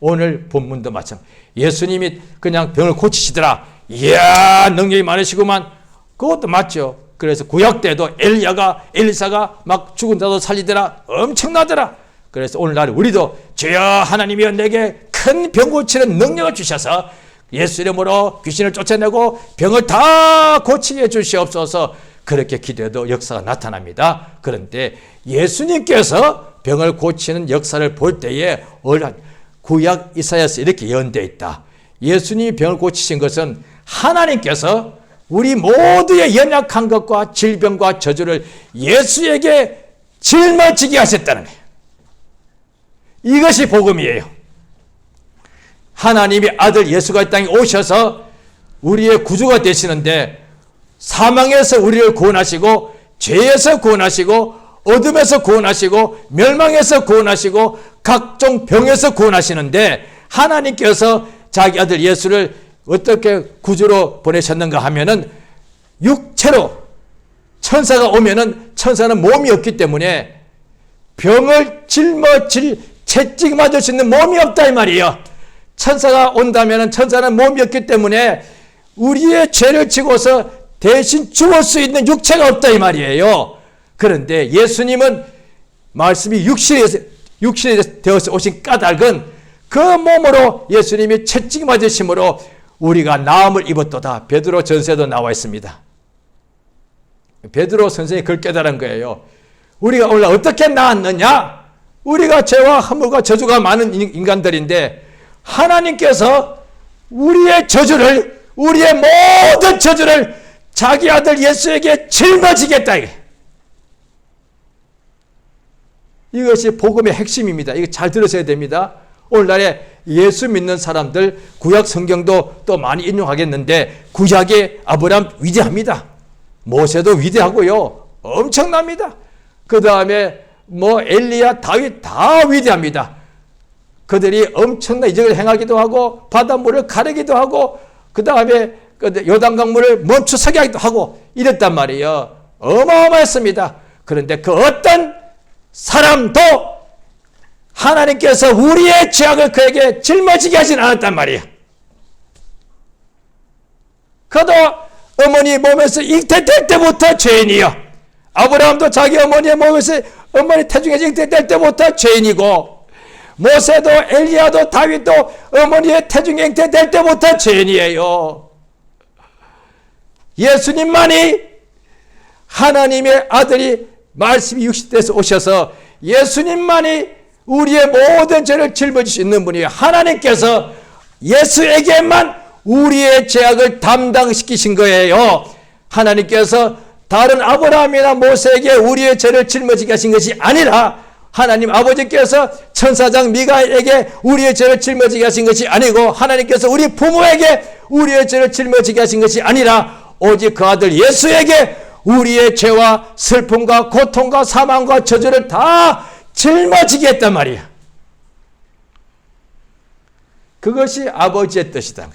오늘 본문도 마찬가지. 예수님이 그냥 병을 고치시더라. 이야, 능력이 많으시구만. 그것도 맞죠. 그래서 구약 때도 엘리사가 막 죽은 자도 살리더라. 엄청나더라. 그래서 오늘날 우리도 주여 하나님이여 내게 큰 병 고치는 능력을 주셔서 예수 이름으로 귀신을 쫓아내고 병을 다 고치게 해주시옵소서. 그렇게 기도해도 역사가 나타납니다. 그런데 예수님께서 병을 고치는 역사를 볼 때에 구약 이사야서 이렇게 예언되어 있다. 예수님이 병을 고치신 것은 하나님께서 우리 모두의 연약한 것과 질병과 저주를 예수에게 짊어지게 하셨다는 거예요. 이것이 복음이에요. 하나님이 아들 예수가 이 땅에 오셔서 우리의 구주가 되시는데, 사망에서 우리를 구원하시고 죄에서 구원하시고 어둠에서 구원하시고 멸망에서 구원하시고 각종 병에서 구원하시는데, 하나님께서 자기 아들 예수를 어떻게 구주로 보내셨는가 하면은 육체로, 천사가 오면은 천사는 몸이 없기 때문에 병을 짊어질 채찍 맞을 수 있는 몸이 없다 이 말이에요. 천사가 온다면은 천사는 몸이 없기 때문에 우리의 죄를 지고서 대신 죽을 수 있는 육체가 없다 이 말이에요. 그런데 예수님은 말씀이 육신이 되어서 오신 까닭은 그 몸으로 예수님이 채찍 맞으심으로 우리가 나음을 입었도다. 베드로 전서에도 나와 있습니다. 베드로 선생이 그걸 깨달은 거예요. 우리가 오늘 어떻게 나았느냐? 우리가 죄와 허물과 저주가 많은 인간들인데 하나님께서 우리의 저주를, 우리의 모든 저주를 자기 아들 예수에게 짊어지겠다. 이것이 복음의 핵심입니다. 이거 잘 들으셔야 됩니다. 오늘날에 예수 믿는 사람들 구약 성경도 또 많이 인용하겠는데, 구약의 아브라함 위대합니다. 모세도 위대하고요. 엄청납니다. 그 다음에 엘리야, 다윗 다 위대합니다. 그들이 엄청난 이적을 행하기도 하고 바닷물을 가르기도 하고 그 다음에 요단강물을 멈추서게 하기도 하고 이랬단 말이에요. 어마어마했습니다. 그런데 그 어떤 사람도 하나님께서 우리의 죄악을 그에게 짊어지게 하진 않았단 말이에요. 그도 어머니 몸에서 잉태될 때부터 죄인이요. 아브라함도 자기 어머니의 몸에서, 어머니 태중에서 잉태될 때부터 죄인이고, 모세도 엘리야도 다윗도 어머니의 태중에 잉태될 때부터 죄인이에요. 예수님만이, 하나님의 아들이 말씀이 60대에서 오셔서 예수님만이 우리의 모든 죄를 짊어질 수 있는 분이에요. 하나님께서 예수에게만 우리의 죄악을 담당시키신 거예요. 하나님께서 다른 아브라함이나 모세에게 우리의 죄를 짊어지게 하신 것이 아니라, 하나님 아버지께서 천사장 미가엘에게 우리의 죄를 짊어지게 하신 것이 아니고, 하나님께서 우리 부모에게 우리의 죄를 짊어지게 하신 것이 아니라 오직 그 아들 예수에게 우리의 죄와 슬픔과 고통과 사망과 저주를 다 짊어지게 했단 말이야. 그것이 아버지의 뜻이다.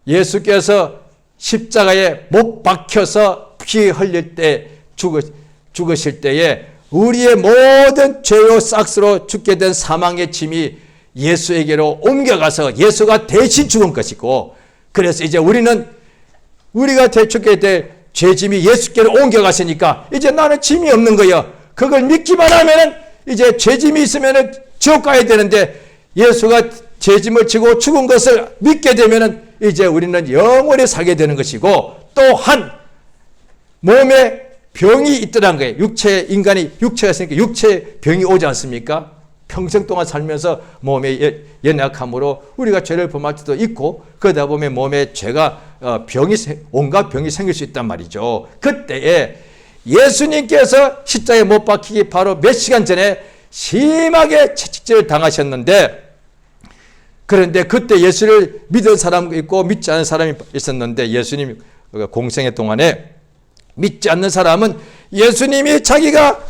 예수께서 십자가에 못 박혀서 피 흘릴 때 죽으실 때에 우리의 모든 죄로 싹스로 죽게 된 사망의 짐이 예수에게로 옮겨가서 예수가 대신 죽은 것이고, 그래서 이제 우리가 죽게 될 죄짐이 예수께로 옮겨갔으니까 이제 나는 짐이 없는 거예요. 그걸 믿기만 하면은 이제 죄짐이 있으면은 지옥 가야 되는데, 예수가 죄짐을 지고 죽은 것을 믿게 되면은 이제 우리는 영원히 살게 되는 것이고, 또한 몸에 병이 있더란 거예요. 인간이 육체가 있으니까 육체에 병이 오지 않습니까? 평생 동안 살면서 몸의 연약함으로 우리가 죄를 범할 때도 있고, 그러다 보면 몸에 온갖 병이 생길 수 있단 말이죠. 그때에 예수님께서 십자가에 못 박히기 바로 몇 시간 전에 심하게 채찍질을 당하셨는데, 그런데 그때 예수를 믿은 사람이 있고 믿지 않은 사람이 있었는데, 예수님 공생의 동안에 믿지 않는 사람은 예수님이 자기가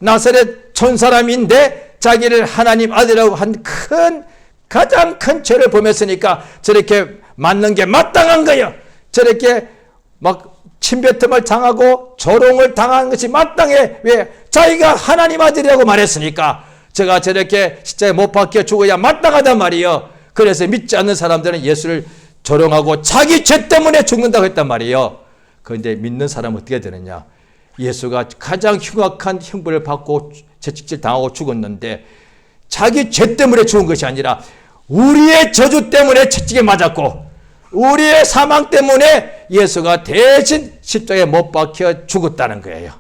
나사렛 촌 사람인데 자기를 하나님 아들이라고 한 가장 큰 죄를 범했으니까 저렇게 맞는 게 마땅한 거예요. 저렇게 막 침뱉음을 당하고 조롱을 당하는 것이 마땅해. 왜? 자기가 하나님 아들이라고 말했으니까 제가 저렇게 십자가에 못 박혀 죽어야 마땅하단 말이에요. 그래서 믿지 않는 사람들은 예수를 조롱하고 자기 죄 때문에 죽는다고 했단 말이에요. 그런데 믿는 사람은 어떻게 되느냐? 예수가 가장 흉악한 형벌을 받고 채찍질 당하고 죽었는데 자기 죄 때문에 죽은 것이 아니라 우리의 저주 때문에 채찍에 맞았고 우리의 사망 때문에 예수가 대신 십자가에 못 박혀 죽었다는 거예요.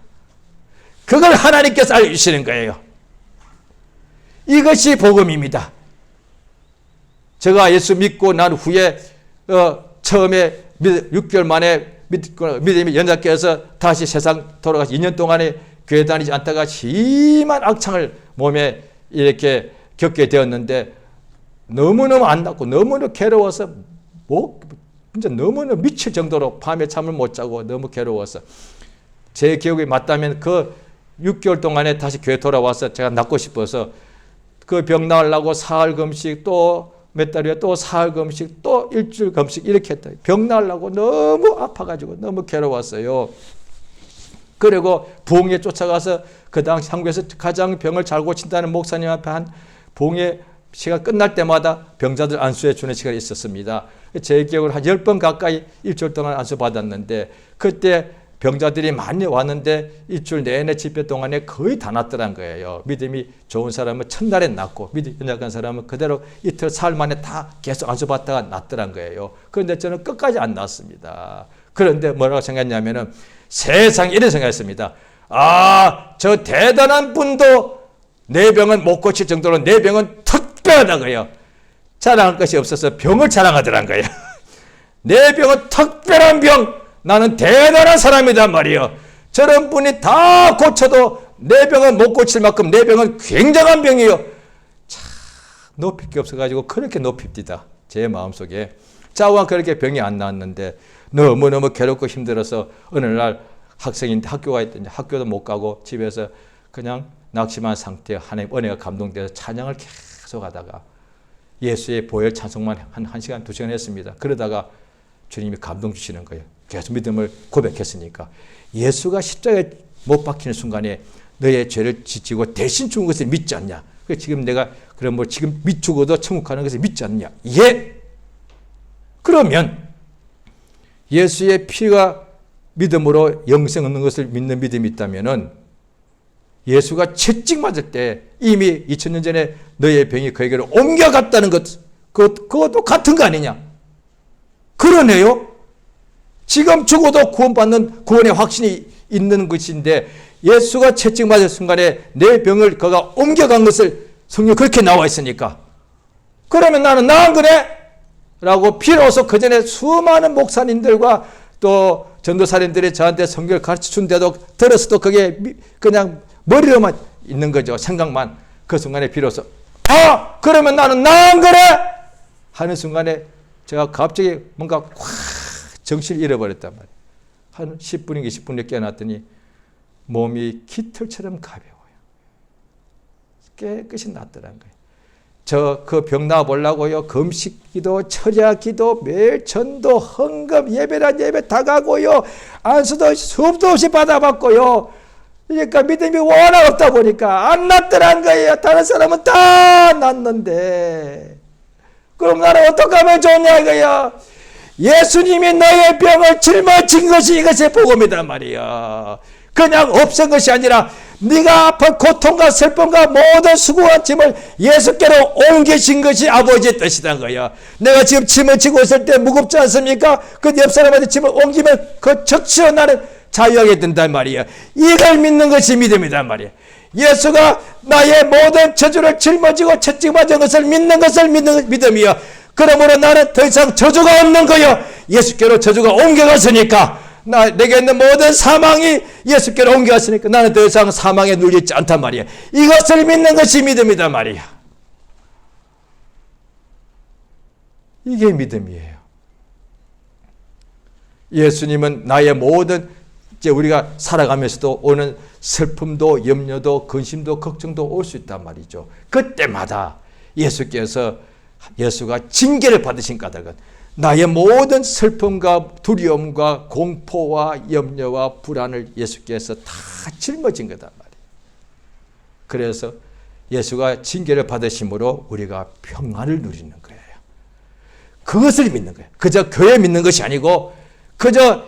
그걸 하나님께서 알려주시는 거예요. 이것이 복음입니다. 제가 예수 믿고 난 후에 처음에 6개월 만에 믿음이 연약해서 다시 세상 돌아가서 2년 동안에 교회 다니지 않다가 심한 악창을 몸에 이렇게 겪게 되었는데 너무너무 안 낫고 너무너무 괴로워서 진짜 너무너무 미칠 정도로 밤에 잠을 못 자고 너무 괴로워서 제 기억이 맞다면 그 6개월 동안에 다시 교회 돌아와서 제가 낫고 싶어서 그 병 나으려고 사흘 금식 또 몇 달 후에 또 사흘 금식 또 일주일 금식 이렇게 했다. 병 나으려고 너무 아파가지고 너무 괴로웠어요. 그리고 부흥에 쫓아가서 그 당시 한국에서 가장 병을 잘 고친다는 목사님 앞에 한 부흥의 시간 끝날 때마다 병자들 안수해 주는 시간이 있었습니다. 제 기억으로 한 10번 가까이 일주일 동안 안수 받았는데 그때 병자들이 많이 왔는데 일주일 내내 집회 동안에 거의 다 낫더란 거예요. 믿음이 좋은 사람은 첫날에 낫고 믿음이 연약한 사람은 그대로 이틀 사흘 만에 다 계속 안수받다가 낫더란 거예요. 그런데 저는 끝까지 안 낫습니다. 그런데 뭐라고 생각했냐면은 세상에 이런 생각했습니다. 저 대단한 분도 내 병은 못 고칠 정도로 내 병은 특별하다고요. 자랑할 것이 없어서 병을 자랑하더란 거예요. 내 병은 특별한 병, 나는 대단한 사람이란 말이에요. 저런 분이 다 고쳐도 내 병은 못 고칠 만큼 내 병은 굉장한 병이에요. 참 높일 게 없어가지고 그렇게 높입니다. 제 마음속에. 자우가 그렇게 병이 안 나았는데 너무너무 괴롭고 힘들어서 어느 날 학생인데 학교가 있던데 학교도 못 가고 집에서 그냥 낙심한 상태에 하나님 은혜가 감동돼서 찬양을 계속 하다가 예수의 보혈 찬송만 한 1시간, 2시간 했습니다. 그러다가 주님이 감동 주시는 거예요. 계속 믿음을 고백했으니까. 예수가 십자가에 못 박히는 순간에 너의 죄를 지치고 대신 죽은 것을 믿지 않냐? 지금 내가 그럼 지금 죽어도 천국 가는 것을 믿지 않느냐? 예! 그러면 예수의 피가 믿음으로 영생 얻는 것을 믿는 믿음이 있다면은 예수가 채찍 맞을 때 이미 2000년 전에 너의 병이 그에게로 옮겨갔다는 것, 그것도 같은 거 아니냐? 그러네요. 지금 죽어도 구원받는 구원의 확신이 있는 것인데 예수가 채찍 맞을 순간에 내 병을 그가 옮겨간 것을 성경 그렇게 나와 있으니까 그러면 나는 나은 거네? 라고 비로소 그 전에 수많은 목사님들과 또 전도사님들이 저한테 성경을 가르쳐 준데도 들었어도 그게 그냥 머리로만 있는 거죠. 생각만. 그 순간에 비로소 그러면 나는 나은 거네? 하는 순간에 제가 갑자기 뭔가 확 정신을 잃어버렸단 말이에요. 한 10분인가 20분에 깨어났더니 몸이 깃털처럼 가벼워요. 깨끗이 낫더란 거예요. 그 병 나아보려고요. 금식기도, 철야기도, 매일 전도, 헌금, 예배란 예배 다 가고요. 안수도 수업도 없이 받아봤고요. 그러니까 믿음이 워낙 없다 보니까 안 낫더란 거예요. 다른 사람은 다 낫는데. 그럼 나는 어떻게 하면 좋냐 이거야. 예수님이 너의 병을 짊어진 것이 이것의 복음이란 말이야. 그냥 없앤 것이 아니라 네가 아픈 고통과 슬픔과 모든 수고한 짐을 예수께로 옮기신 것이 아버지의 뜻이란 거야. 내가 지금 짐을 지고 있을 때 무겁지 않습니까? 그 옆 사람한테 짐을 옮기면 그 적시어 나는 자유하게 된단 말이에요. 이걸 믿는 것이 믿음이란 말이에요. 예수가 나의 모든 저주를 짊어지고 채찍맞은 것을 믿는 믿음이요. 그러므로 나는 더 이상 저주가 없는 거요. 예수께로 저주가 옮겨갔으니까, 내게 있는 모든 사망이 예수께로 옮겨갔으니까 나는 더 이상 사망에 눌리지 않단 말이에요. 이것을 믿는 것이 믿음이란 말이에요. 이게 믿음이에요. 예수님은 나의 모든, 이제 우리가 살아가면서도 오는 슬픔도 염려도 근심도 걱정도 올 수 있단 말이죠. 그때마다 예수가 징계를 받으신 까닭은 나의 모든 슬픔과 두려움과 공포와 염려와 불안을 예수께서 다 짊어진 거단 말이에요. 그래서 예수가 징계를 받으심으로 우리가 평안을 누리는 거예요. 그것을 믿는 거예요. 그저 교회 믿는 것이 아니고 그저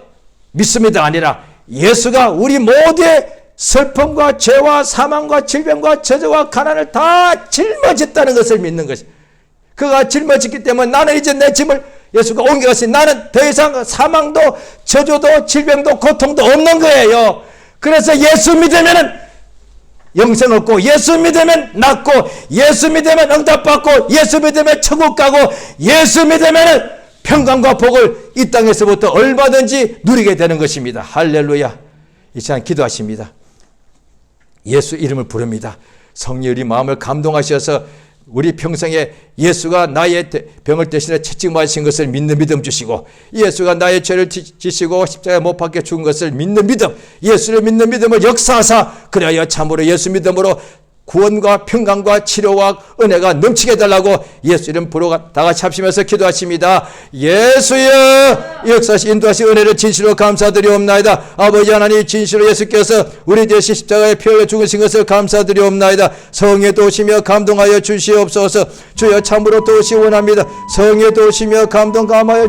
믿습니다 아니라 예수가 우리 모두의 슬픔과 죄와 사망과 질병과 저주와 가난을 다 짊어졌다는 것을 믿는 것이, 그가 짊어졌기 때문에 나는 이제 내 짐을 예수가 옮겨갔으니 나는 더 이상 사망도 저주도 질병도 고통도 없는 거예요. 그래서 예수 믿으면 영생 얻고, 예수 믿으면 낫고, 예수 믿으면 응답받고, 예수 믿으면 천국 가고, 예수 믿으면 평강과 복을 이 땅에서부터 얼마든지 누리게 되는 것입니다. 할렐루야. 이 시간 기도하십니다. 예수 이름을 부릅니다. 성령 우리 마음을 감동하셔서 우리 평생에 예수가 나의 병을 대신해 채찍맞으신 것을 믿는 믿음 주시고, 예수가 나의 죄를 지시고 십자가에 못 박혀 죽은 것을 믿는 믿음, 예수를 믿는 믿음을 역사하사 그래야 참으로 예수 믿음으로 구원과 평강과 치료와 은혜가 넘치게 해달라고 예수 이름 부르고 다 같이 합시면서 기도하십니다. 예수여, 역사시 인도하시 은혜를 진실로 감사드리옵나이다. 아버지 하나님, 진실로 예수께서 우리 대신 십자가에 피 흘려 죽으신 것을 감사드리옵나이다. 성에 도우시며 감동하여 주시옵소서. 주여 참으로 도우시 원합니다. 성에 도우시며 감동 감하여